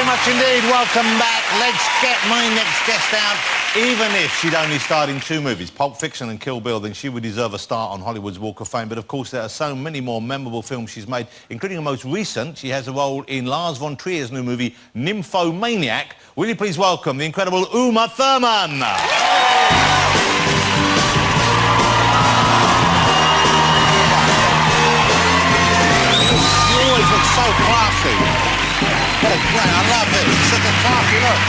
much indeed. Welcome back. Let's get my next guest out. Even if she'd only starred in 2 movies, Pulp Fiction and Kill Bill, then she would deserve a start on Hollywood's Walk of Fame. But, of course, there are so many more memorable films she's made, including her most recent. She has a role in Lars von Trier's new movie, Nymphomaniac. Will you please welcome the incredible Uma Thurman? You always look so classy. What a great, I love it. It's such a classy look.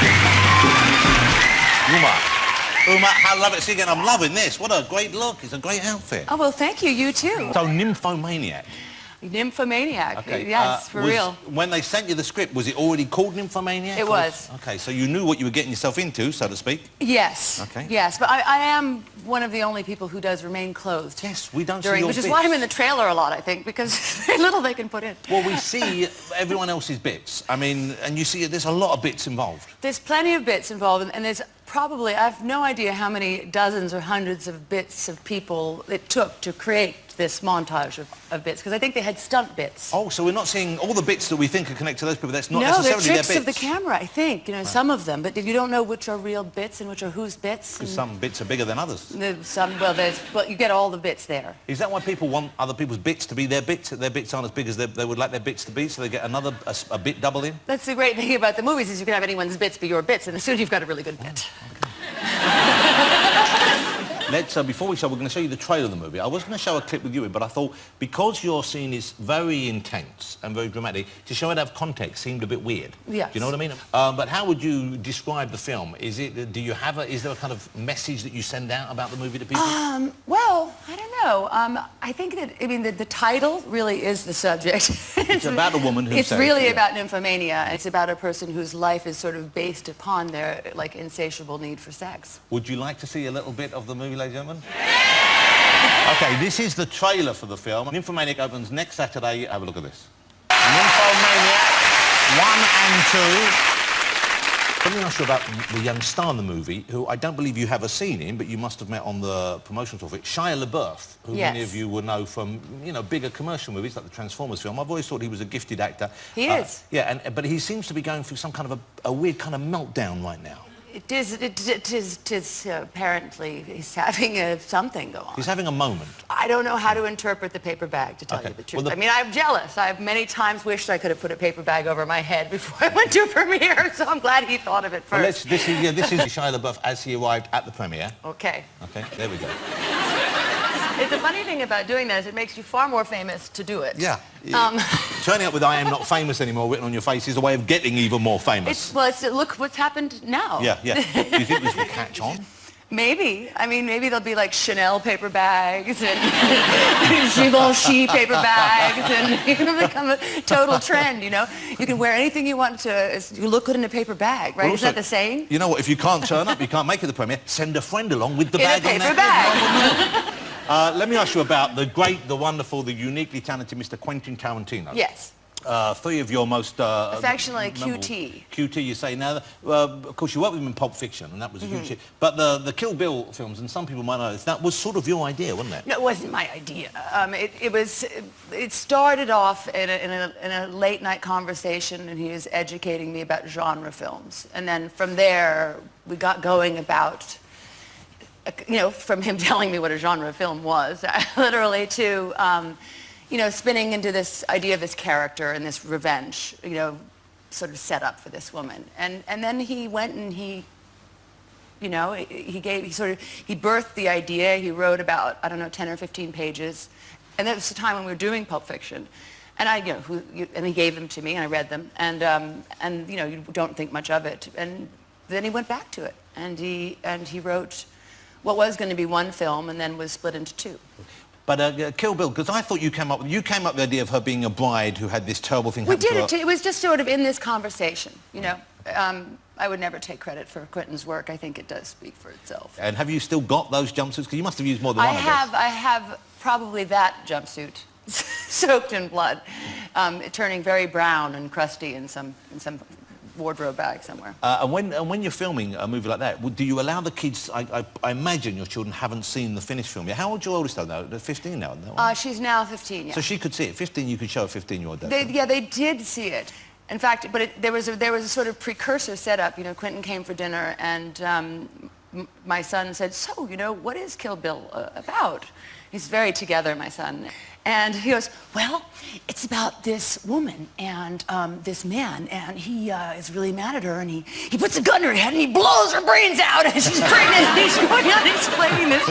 Uma, how love it. See again, I'm loving this. What a great look. It's a great outfit. Oh, well, thank you. You too. So, Nymphomaniac. Nymphomaniac. Okay. Yes, for real. When they sent you the script, was it already called Nymphomaniac? It was. Okay, so you knew what you were getting yourself into, so to speak? Yes. Okay. Yes, but I am one of the only people who does remain clothed. Yes, we don't see your Which is bits. why I'm in the trailer a lot, I think, because there's very little they can put in. Well, we see everyone else's bits. I mean, and you see there's a lot of bits involved. There's plenty of bits involved, and there's probably, I have no idea how many dozens or hundreds of bits of people it took to create this montage of bits, because I think they had stunt bits. Oh, so we're not seeing all the bits that we think are connected to those people. That's not necessarily their bits. No, they're tricks of the camera, I think. You know, some of them, but you don't know which are real bits and which are whose bits. Because some bits are bigger than others. Well, you get all the bits there. Is that why people want other people's bits to be their bits? That their bits aren't as big as they would like their bits to be, so they get a bit double in? That's the great thing about the movies, is you can have anyone's bits be your bits, and as soon as you've got a really good bit. Let's, before we show, we're going to show you the trailer of the movie. I was going to show a clip with you, but I thought, because your scene is very intense and very dramatic, to show it out of context seemed a bit weird. Yes. Do you know what I mean? But how would you describe the film? Is there a kind of message that you send out about the movie to people? Well, I don't know. I think that, I mean, the title really is the subject. It's about a woman who It's really about nymphomania. It's about a person whose life is sort of based upon their, like, insatiable need for sex. Would you like to see a little bit of the movie, ladies and gentlemen? Okay, this is the trailer for the film. Nymphomaniac opens next Saturday. Have a look at this. Nymphomaniac 1 and 2. Let me ask you about the young star in the movie, who I don't believe you have a scene in, but you must have met on the promotional tour of it, Shia LaBeouf, who many of you will know from, you know, bigger commercial movies like the Transformers film. I've always thought he was a gifted actor. He is. Yeah, but he seems to be going through some kind of a weird kind of meltdown right now. It is apparently he's having something go on. He's having a moment. I don't know how to interpret the paper bag, to tell you the truth. Well, I mean, I'm jealous. I've many times wished I could have put a paper bag over my head before I went to a premiere, so I'm glad he thought of it first. Well, this is Shia LaBeouf as he arrived at the premiere. Okay. Okay, there we go. The funny thing about doing that is it makes you far more famous to do it. Yeah. Turning up with "I am not famous anymore" written on your face is a way of getting even more famous. Look what's happened now. Yeah. Do you think this will catch on? Maybe. I mean, maybe there'll be like Chanel paper bags and Givenchy paper bags, and you're going to become a total trend, you know? You can wear anything you want to, you look good in a paper bag, right? Isn't that the saying? You know what, if you can't turn up, you can't make it to the premiere, send a friend along with the bag in a paper bag. Let me ask you about the great, the wonderful, the uniquely talented Mr. Quentin Tarantino. Yes. 3 of your most... affectionately QT. QT, you say. Now, of course, you worked with him in Pulp Fiction, and that was a huge hit. But the Kill Bill films, and some people might know this, that was sort of your idea, wasn't it? No, it wasn't my idea. It started off in a late-night conversation, and he was educating me about genre films. And then from there, we got going about... you know, from him telling me what a genre film was, literally to, you know, spinning into this idea of this character and this revenge, you know, sort of set up for this woman. And then he went and he, you know, he birthed the idea. He wrote about, I don't know, 10 or 15 pages. And that was the time when we were doing Pulp Fiction. And and he gave them to me, and I read them. And you know, you don't think much of it. And then he went back to it, and he wrote what was going to be 1 film and then was split into 2. But Kill Bill, because I thought you came up with the idea of her being a bride who had this terrible thing happen to her. We did it. It was just sort of in this conversation, you know. I would never take credit for Quentin's work. I think it does speak for itself. And have you still got those jumpsuits? Because you must have used more than one, I guess. I have probably that jumpsuit soaked in blood, turning very brown and crusty in some wardrobe bag somewhere. And when you're filming a movie like that, do you allow the kids... I imagine your children haven't seen the finished film yet. How old's your oldest now? They're 15 now, aren't they? She's now 15, yeah. So she could see it. 15, you could show a 15-year-old. Yeah, they did see it. In fact, but there was a sort of precursor setup. You know, Quentin came for dinner, and my son said, "So, you know, what is Kill Bill about?" He's very together, my son. And he goes, "Well, it's about this woman and this man, and he is really mad at her, and he puts a gun to her head, and he blows her brains out, and she's pregnant, and he's going on explaining this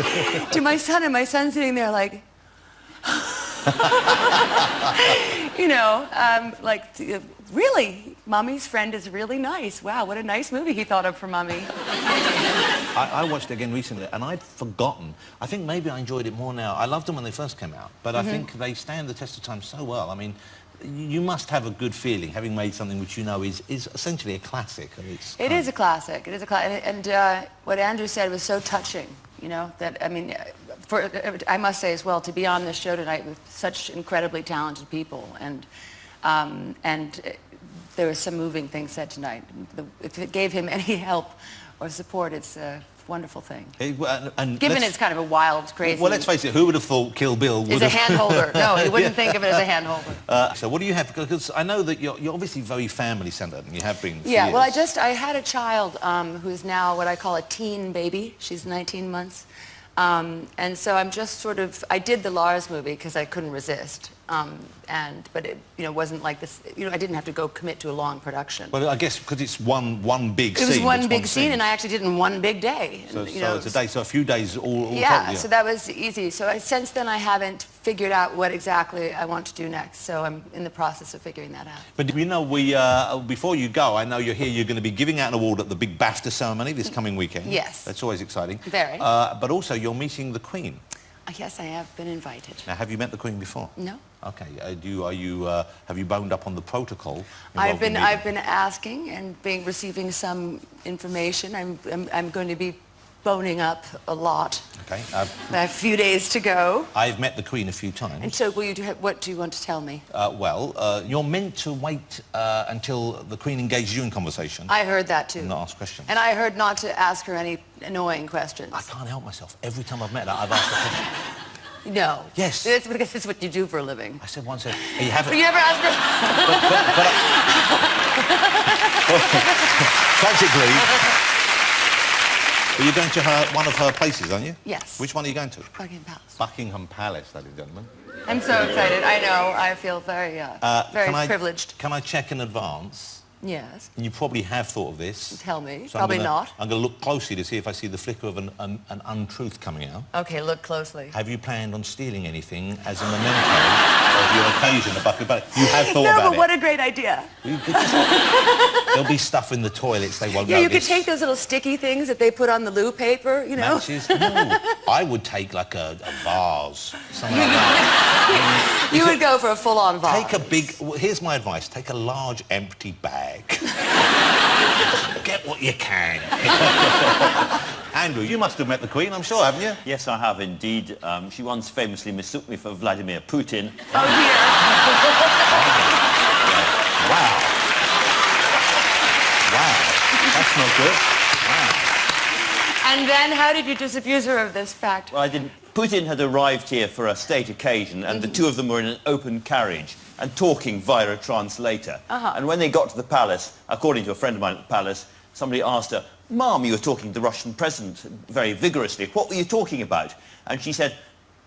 to my son, and my son's sitting there like, you know, like, really, Mommy's friend is really nice. Wow, what a nice movie he thought of for Mommy." I watched it again recently, and I'd forgotten. I think maybe I enjoyed it more now. I loved them when they first came out, but I think they stand the test of time so well. I mean, you must have a good feeling, having made something which you know is essentially a classic. It is a classic. It is a classic. And what Andrew said was so touching, you know, that, I mean, I must say as well, to be on this show tonight with such incredibly talented people, and there were some moving things said tonight. If it gave him any help or support, it's a wonderful thing. Given it's kind of a wild, crazy... Well, let's face it, who would have thought Kill Bill would is a hand-holder. No, he wouldn't think of it as a hand-holder. So what do you have? Because I know that you're obviously very family-centered, and you have been for years. Well, I had a child who's now what I call a teen baby. She's 19 months. And so I'm just sort of... I did the Lars movie because I couldn't resist. But it, you know, wasn't like this, you know, I didn't have to go commit to a long production. Well, I guess because it's one big scene. It was one big scene, and I actually did it in one big day. So, you know, it's a day, so a few days all yeah, total, so that was easy. So since then I haven't figured out what exactly I want to do next, so I'm in the process of figuring that out. But you know, before you go, I know you're here, you're going to be giving out an award at the big BAFTA ceremony this coming weekend. Yes. That's always exciting. Very. But also you're meeting the Queen. Yes, I have been invited. Now, have you met the Queen before? No. Okay. Have you boned up on the protocol? I've been asking and receiving some information. I'm going to be boning up a lot. Okay. I have a few days to go. I've met the Queen a few times. And so, what do you want to tell me? You're meant to wait until the Queen engages you in conversation. I heard that too. And not ask questions. And I heard not to ask her any annoying questions. I can't help myself. Every time I've met her, I've asked her a question. No. Yes. It's because it's what you do for a living. I said once, you haven't... You never asked her... Tragically... But you're going to one of her places, aren't you? Yes. Which one are you going to? Buckingham Palace. Buckingham Palace, ladies and gentlemen. I'm so excited. I know. I feel very, very privileged. Can I check in advance? Yes. And you probably have thought of this. Tell me. So Probably not. I'm going to look closely to see if I see the flicker of an untruth coming out. Okay, look closely. Have you planned on stealing anything as a memento of your occasion at Buckingham Palace? You have thought about it. No, but what a great idea. There'll be stuff in the toilets they won't notice. Yeah, you could take those little sticky things that they put on the loo paper, you know. Matches? No. I would take like a vase, something like that. You would go for a full-on vase. Take a big... Here's my advice. Take a large empty bag. Get what you can. Andrew, you must have met the Queen, I'm sure, haven't you? Yes, I have indeed. She once famously mistook me for Vladimir Putin. Oh, dear. Wow. Wow. That's not good. Wow. And then how did you disabuse her of this fact? Well, I didn't. Putin had arrived here for a state occasion, and the two of them were in an open carriage and talking via a translator. And when they got to the palace, according to a friend of mine at the palace, somebody asked her, "Mom, you were talking to the Russian president very vigorously. What were you talking about?" And she said,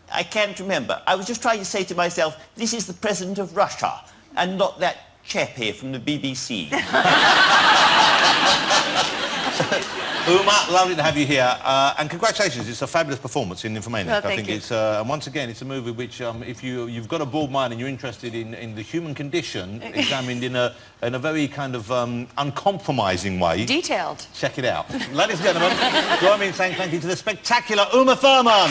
"I can't remember. I was just trying to say to myself, this is the president of Russia, and not that chap here from the BBC." Uma, lovely to have you here, and congratulations. It's a fabulous performance in Nymphomaniac. Well, I thank think you. it's, and once again, it's a movie which, if you've got a broad mind and you're interested in the human condition, examined in a very kind of uncompromising way. Detailed. Check it out. Ladies and gentlemen, join me in saying thank you to the spectacular Uma Thurman.